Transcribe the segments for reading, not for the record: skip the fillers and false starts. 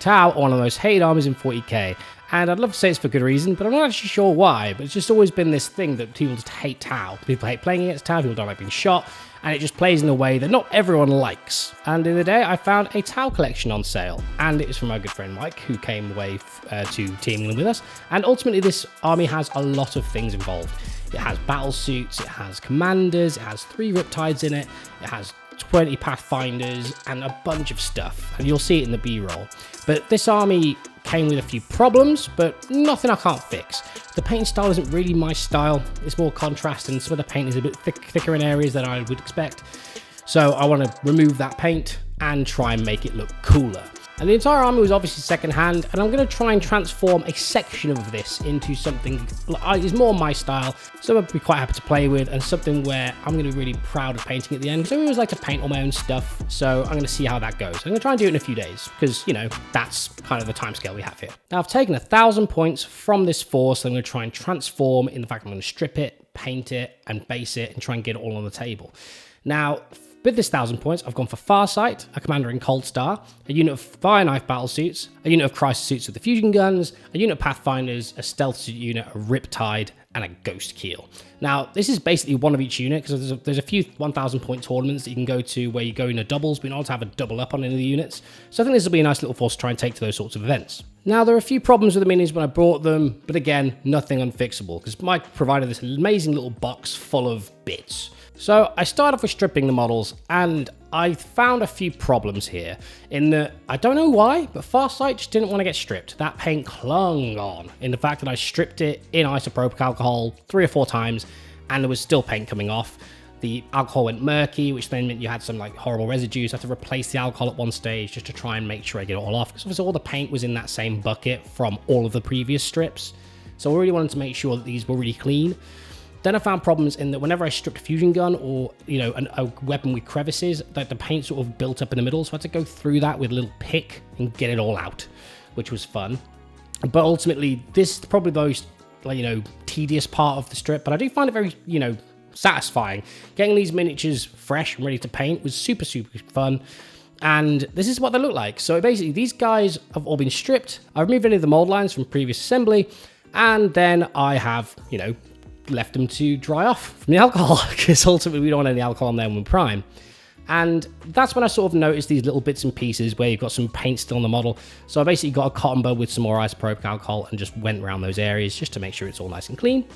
Tau are one of the most hated armies in 40k, and I'd love to say it's for good reason, but I'm not actually sure why. But it's just always been this thing that people just hate Tau. People hate playing against Tau, people don't like being shot, and it just plays in a way that not everyone likes. And in the day, I found a Tau collection on sale, and it was from my good friend Mike, who came away to Team England with us. And ultimately, this army has a lot of things involved. It has battle suits, it has commanders, it has 3 Riptides in it, it has 20 Pathfinders, and a bunch of stuff. And you'll see it in the B-roll. But this army came with a few problems, but nothing I can't fix. The paint style isn't really my style. It's more contrast, and some of the paint is a bit thicker in areas than I would expect. So I want to remove that paint and try and make it look cooler. And the entire army was obviously second-hand, and I'm going to try and transform a section of this into something that is more my style, something I'd be quite happy to play with, and something where I'm going to be really proud of painting at the end, because I always like to paint all my own stuff, so I'm going to see how that goes. I'm going to try and do it in a few days, because, you know, that's kind of the timescale we have here. Now, I've taken 1,000 points from this force, so I'm going to try and transform in the fact I'm going to strip it, paint it, and base it, and try and get it all on the table. Now, with this 1,000 points, I've gone for Farsight, a commander in Cold Star, a unit of Fire Knife battle suits, a unit of Crisis suits with the fusion guns, a unit of Pathfinders, a stealth suit unit, a Riptide, and a Ghost Keel. Now, this is basically one of each unit, because there's a few 1,000 point tournaments that you can go to where you go in a doubles, but in order to have a double up on any of the units. So I think this will be a nice little force to try and take to those sorts of events. Now, there are a few problems with the minis when I bought them, but again, nothing unfixable, because Mike provided this amazing little box full of bits. So I started off with stripping the models, and I found a few problems here in that I don't know why, but Farsight just didn't want to get stripped. That paint clung on in the fact that I stripped it in isopropyl alcohol 3 or 4 times, and there was still paint coming off. The alcohol went murky, which then meant you had some like horrible residues. I had to replace the alcohol at one stage just to try and make sure I get it all off, because obviously all the paint was in that same bucket from all of the previous strips. So I really wanted to make sure that these were really clean. Then I found problems in that whenever I stripped a fusion gun or, you know, a weapon with crevices, that the paint sort of built up in the middle. So I had to go through that with a little pick and get it all out, which was fun. But ultimately, this is probably the most, like, you know, tedious part of the strip. But I do find it very, you know, satisfying. Getting these miniatures fresh and ready to paint was super, super fun. And this is what they look like. So basically, these guys have all been stripped. I've removed any of the mold lines from previous assembly. And then I have, you know, left them to dry off from the alcohol, because ultimately we don't want any alcohol on there when we prime. And that's when I sort of noticed these little bits and pieces where you've got some paint still on the model. So I basically got a cotton bud with some more isopropyl alcohol and just went around those areas just to make sure it's all nice and clean.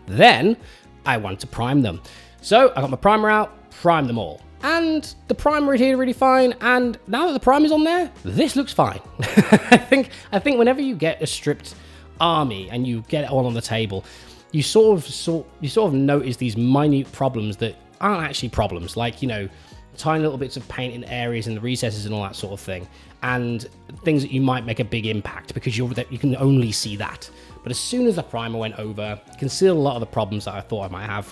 Then I wanted to prime them. So I got my primer out, primed them all. And the primer adhered really fine, and now that the primer's on there, this looks fine. I think whenever you get a stripped army and you get it all on the table, you sort of notice these minute problems that aren't actually problems, like, you know, tiny little bits of paint in areas in the recesses and all that sort of thing, and things that you might make a big impact because you can only see that. But as soon as the primer went over, you can see a lot of the problems that I thought I might have.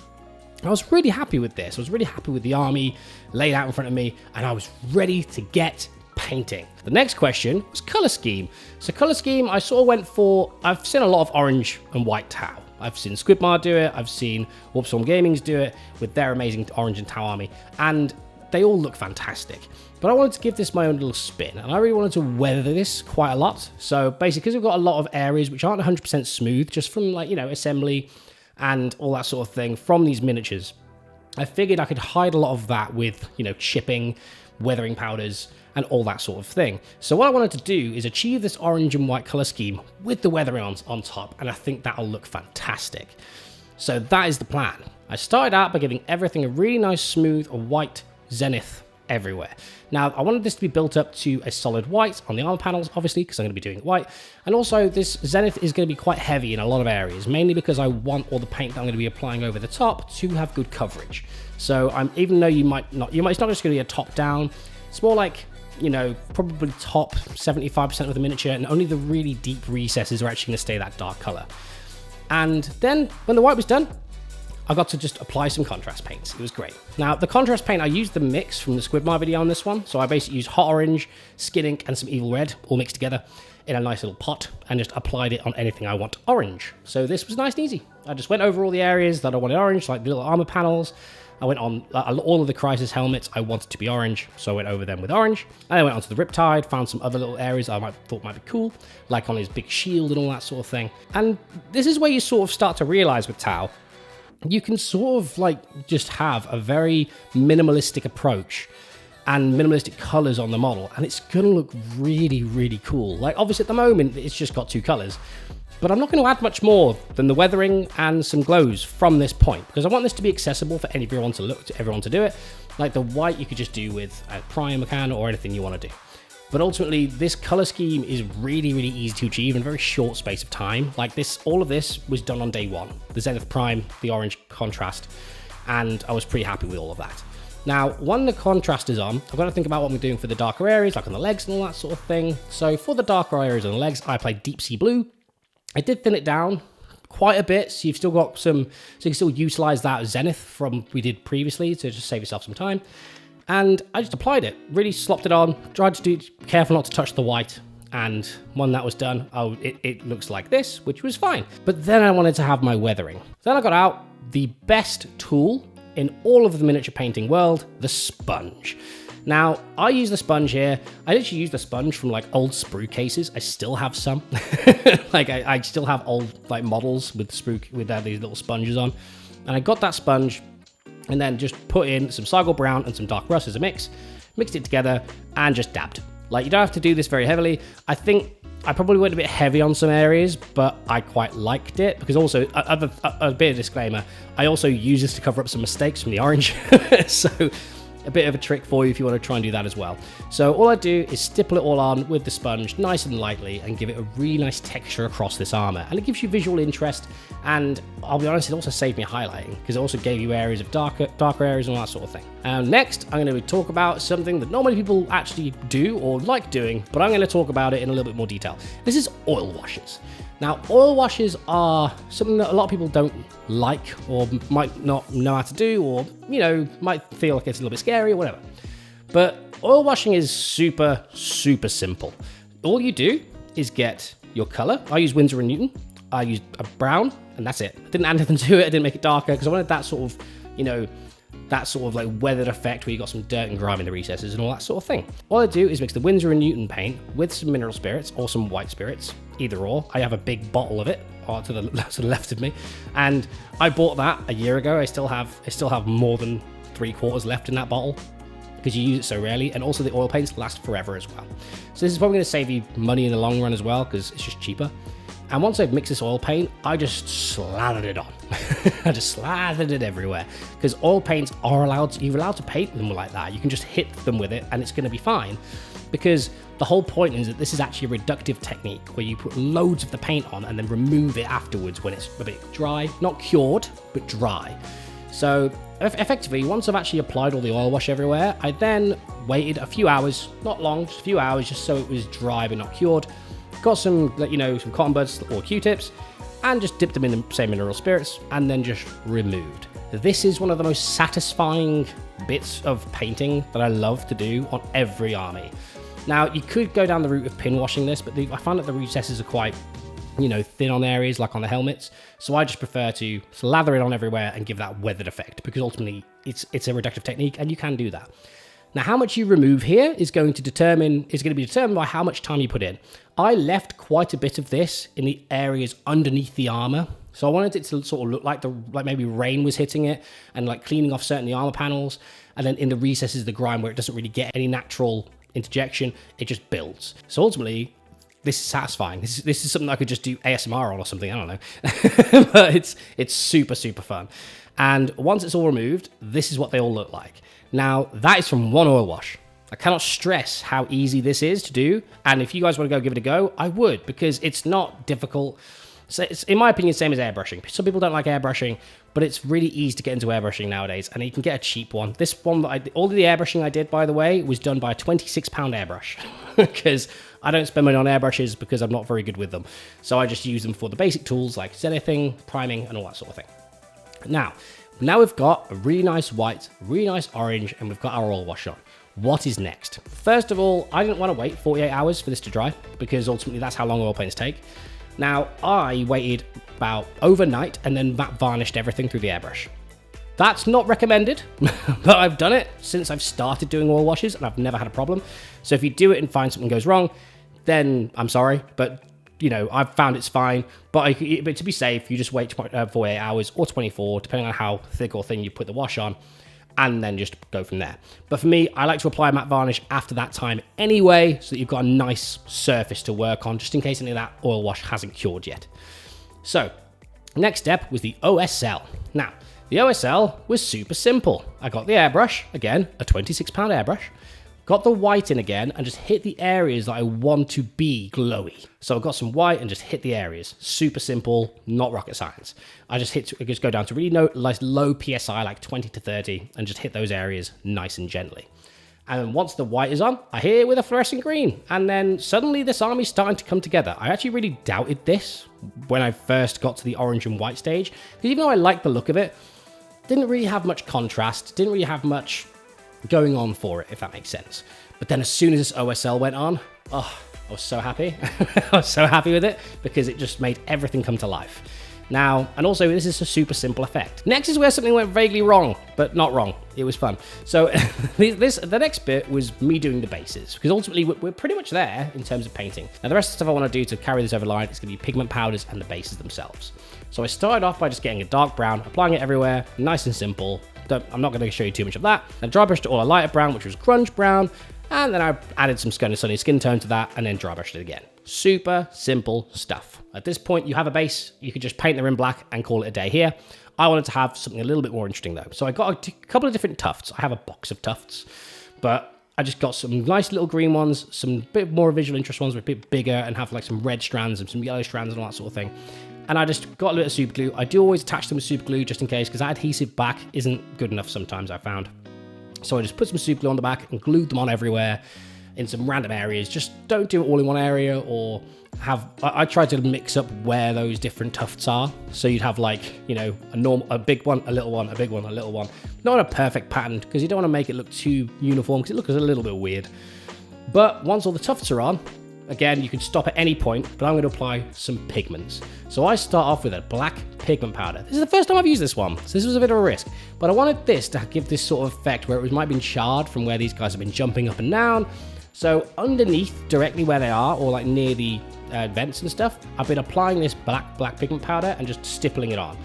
I was really happy with this. I was really happy with the army laid out in front of me, and I was ready to get painting. The next question was color scheme. So color scheme, I sort of went for, I've seen a lot of orange and white Tau. I've seen Squidmar do it, I've seen Warpstorm Gaming's do it with their amazing orange and Tau army, and they all look fantastic. But I wanted to give this my own little spin, and I really wanted to weather this quite a lot. So basically, because we've got a lot of areas which aren't 100% smooth, just from, like, you know, assembly and all that sort of thing from these miniatures, I figured I could hide a lot of that with, you know, chipping, weathering powders, and all that sort of thing. So what I wanted to do is achieve this orange and white color scheme with the weathering on top, and I think that'll look fantastic. So that is the plan. I started out by giving everything a really nice smooth white zenith everywhere. Now, I wanted this to be built up to a solid white on the armor panels, obviously, because I'm going to be doing it white. And also, this zenith is going to be quite heavy in a lot of areas, mainly because I want all the paint that I'm going to be applying over the top to have good coverage. So even though it's not just going to be a top down, it's more like, you know, probably top 75% of the miniature, and only the really deep recesses are actually going to stay that dark color. And then when the white was done, I got to just apply some contrast paints. It was great. Now, the contrast paint, I used the mix from the Squidmar video on this one. So I basically used hot orange, skin ink, and some evil red, all mixed together in a nice little pot, and just applied it on anything I want orange. So this was nice and easy. I just went over all the areas that I wanted orange, like the little armor panels. I went on all of the Crisis helmets I wanted to be orange, so I went over them with orange. And I went onto the Riptide, found some other little areas I thought might be cool, like on his big shield and all that sort of thing. And this is where you sort of start to realize with Tau, you can sort of like just have a very minimalistic approach and minimalistic colors on the model, and it's gonna look really, really cool. Like obviously at the moment, it's just got 2 colors, but I'm not going to add much more than the weathering and some glows from this point, because I want this to be accessible for everyone to do it. Like the white you could just do with a primer can or anything you want to do. But ultimately, this color scheme is really, really easy to achieve in a very short space of time. Like this, all of this was done on day 1. The Zenith Prime, the orange contrast, and I was pretty happy with all of that. Now, when the contrast is on, I've got to think about what I'm doing for the darker areas, like on the legs and all that sort of thing. So for the darker areas on the legs, I applied Deep Sea Blue. I did thin it down quite a bit, so you've still got some, so you can still utilize that Zenith from we did previously to just save yourself some time. And I just applied it, really slopped it on, tried to be careful not to touch the white. And when that was done, it looks like this, which was fine. But then I wanted to have my weathering. Then I got out the best tool in all of the miniature painting world, the sponge. Now, I use the sponge here. I actually use the sponge from like old sprue cases. I still have some. Like I still have old like models with these little sponges on. And I got that sponge and then just put in some Sargol Brown and some Dark Rust as a mix, mixed it together and just dabbed. Like you don't have to do this very heavily. I think I probably went a bit heavy on some areas, but I quite liked it because also, a bit of disclaimer, I also use this to cover up some mistakes from the orange. So a bit of a trick for you if you want to try and do that as well. So all I do is stipple it all on with the sponge nice and lightly and give it a really nice texture across this armor. And it gives you visual interest, and I'll be honest, it also saved me highlighting because it also gave you areas of darker areas and all that sort of thing. Next, I'm going to talk about something that not many people actually do or like doing, but I'm going to talk about it in a little bit more detail. This is oil washes. Now, oil washes are something that a lot of people don't like or might not know how to do, or, you know, might feel like it's a little bit scary or whatever. But oil washing is super, super simple. All you do is get your color. I use Winsor & Newton. I used a brown, and that's it. I didn't add anything to it. I didn't make it darker because I wanted that sort of, you know, that sort of like weathered effect where you got some dirt and grime in the recesses and all that sort of thing. All I do is mix the Winsor & Newton paint with some mineral spirits or some white spirits, either or. I have a big bottle of it to the left of me, and I bought that a year ago. I still have more than 3/4 left in that bottle because you use it so rarely, and also the oil paints last forever as well. So this is probably going to save you money in the long run as well because it's just cheaper. And once I've mixed this oil paint, I just slathered it on. I just slathered it everywhere. Because oil paints are you're allowed to paint them like that. You can just hit them with it and it's going to be fine. Because the whole point is that this is actually a reductive technique where you put loads of the paint on and then remove it afterwards when it's a bit dry. Not cured, but dry. So effectively, once I've actually applied all the oil wash everywhere, I then waited a few hours, not long, just a few hours, just so it was dry but not cured. Got some, you know, some cotton buds or Q-tips and just dipped them in the same mineral spirits and then just removed. This is one of the most satisfying bits of painting that I love to do on every army. Now, you could go down the route of pin washing this, but I find that the recesses are quite, you know, thin on areas like on the helmets. So I just prefer to slather it on everywhere and give that weathered effect because ultimately it's a reductive technique and you can do that. Now, how much you remove here is going to be determined by how much time you put in. I left quite a bit of this in the areas underneath the armor. So I wanted it to sort of look like maybe rain was hitting it and like cleaning off certain of the armor panels. And then in the recesses, the grime where it doesn't really get any natural interjection, it just builds. So ultimately, this is satisfying. This is something I could just do ASMR on or something. I don't know. But it's super, super fun. And once it's all removed, this is what they all look like. Now, that is from one oil wash. I cannot stress how easy this is to do. And if you guys want to go give it a go, I would, because it's not difficult. So it's, in my opinion, same as airbrushing. Some people don't like airbrushing, but it's really easy to get into airbrushing nowadays, and you can get a cheap one. This one, all of the airbrushing I did, by the way, was done by a £26 airbrush, because I don't spend money on airbrushes because I'm not very good with them. So I just use them for the basic tools like zenithing, priming, and all that sort of thing. Now we've got a really nice white, really nice orange, and we've got our oil wash on. What is next? First of all, I didn't want to wait 48 hours for this to dry because ultimately that's how long oil paints take. Now, I waited about overnight and then matte varnished everything through the airbrush. That's not recommended, but I've done it since I've started doing oil washes and I've never had a problem. So if you do it and find something goes wrong, then I'm sorry, but you know, I've found it's fine. But to be safe, you just wait 48 hours or 24, depending on how thick or thin you put the wash on, and then just go from there. But for me, I like to apply matte varnish after that time anyway, so that you've got a nice surface to work on, just in case any of that oil wash hasn't cured yet. So, next step was the OSL. Now, the OSL was super simple. I got the airbrush, again, a 26-pound airbrush, got the white in again, and just hit the areas that I want to be glowy. So I got some white and just hit the areas. Super simple, not rocket science. I just go down to really low PSI, like 20 to 30, and just hit those areas nice and gently. And then once the white is on, I hit it with a fluorescent green. And then suddenly this army's starting to come together. I actually really doubted this when I first got to the orange and white stage, because even though I liked the look of it, didn't really have much contrast, didn't really have much going on for it, if that makes sense. But then as soon as this OSL went on, oh, I was so happy. I was so happy with it because it just made everything come to life. Now, and also this is a super simple effect. Next is where something went vaguely wrong, but not wrong. It was fun. So the next bit was me doing the bases, because ultimately we're pretty much there in terms of painting. Now the rest of the stuff I want to do to carry this over line is going to be pigment powders and the bases themselves. So I started off by just getting a dark brown, applying it everywhere, nice and simple. I'm not going to show you too much of that. I dry brushed it all a lighter brown, which was grunge brown, and then I added some kind of sunny skin tone to that, and then dry brushed it again. Super simple stuff. At this point, you have a base. You could just paint the rim black and call it a day here. I wanted to have something a little bit more interesting though. So I got a couple of different tufts. I have a box of tufts, but I just got some nice little green ones, some bit more visual interest ones, a bit bigger, and have like some red strands and some yellow strands and all that sort of thing. And I just got a little bit of super glue. I do always attach them with super glue just in case, because that adhesive back isn't good enough sometimes, I found. So I just put some super glue on the back and glued them on everywhere in some random areas. Just don't do it all in one area, or I tried to mix up where those different tufts are. So you'd have like, you know, a big one, a little one, a big one, a little one. Not a perfect pattern, because you don't want to make it look too uniform, because it looks a little bit weird. But once all the tufts are on, again, you can stop at any point, but I'm going to apply some pigments. So I start off with a black pigment powder. This is the first time I've used this one, so this was a bit of a risk. But I wanted this to give this sort of effect where it might have been charred from where these guys have been jumping up and down. So underneath, directly where they are, or like near the vents and stuff, I've been applying this black pigment powder and just stippling it on.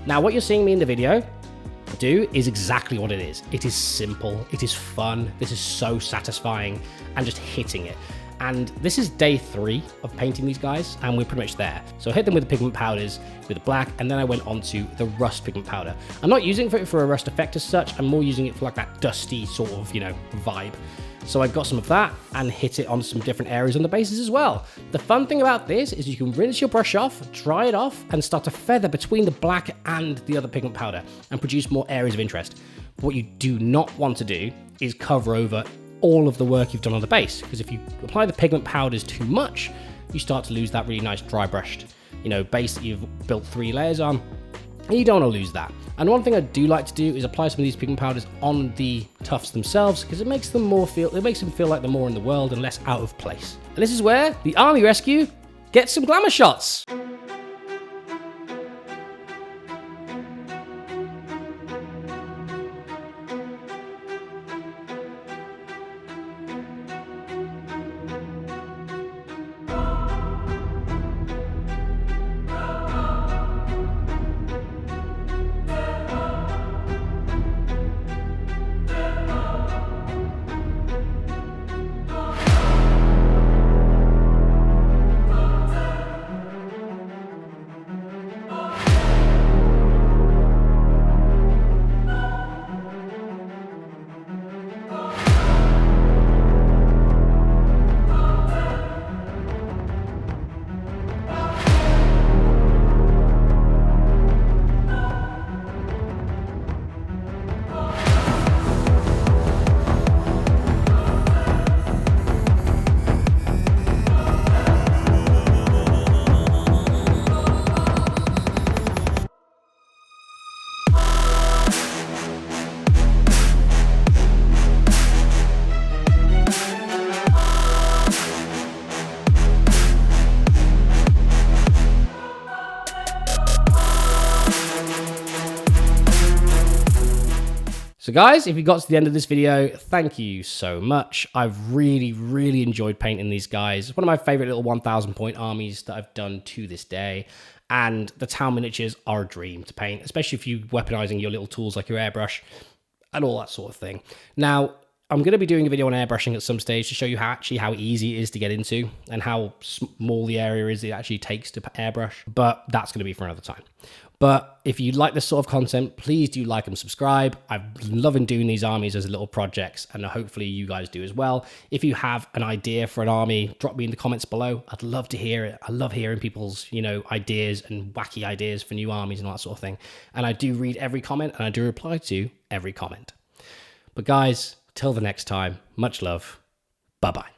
Now, what you're seeing me in the video do is exactly what it is. It is simple, it is fun, this is so satisfying, and just hitting it. And this is day 3 of painting these guys, and we're pretty much there. So I hit them with the pigment powders, with the black, and then I went on to the rust pigment powder. I'm not using it for a rust effect as such, I'm more using it for like that dusty sort of, you know, vibe. So I got some of that and hit it on some different areas on the bases as well. The fun thing about this is you can rinse your brush off, dry it off, and start to feather between the black and the other pigment powder and produce more areas of interest. But what you do not want to do is cover over all of the work you've done on the base, because if you apply the pigment powders too much, you start to lose that really nice dry brushed, you know, base that you've built 3 layers on, and you don't want to lose that. And one thing I do like to do is apply some of these pigment powders on the tufts themselves, because it makes them feel like they're more in the world and less out of place. And this is where the army rescue gets some glamour shots. So guys, if you got to the end of this video, thank you so much. I've really enjoyed painting these guys. One of my favorite little 1,000 point armies that I've done to this day. And the town miniatures are a dream to paint, especially if you're weaponizing your little tools like your airbrush and all that sort of thing. Now, I'm going to be doing a video on airbrushing at some stage to show you how easy it is to get into and how small the area is it actually takes to airbrush, but that's going to be for another time. But if you like this sort of content, please do like and subscribe. I'm loving doing these armies as little projects, and hopefully you guys do as well. If you have an idea for an army, drop me in the comments below. I'd love to hear it. I love hearing people's, ideas and wacky ideas for new armies and all that sort of thing. And I do read every comment and I do reply to every comment. But guys, till the next time, much love. Bye-bye.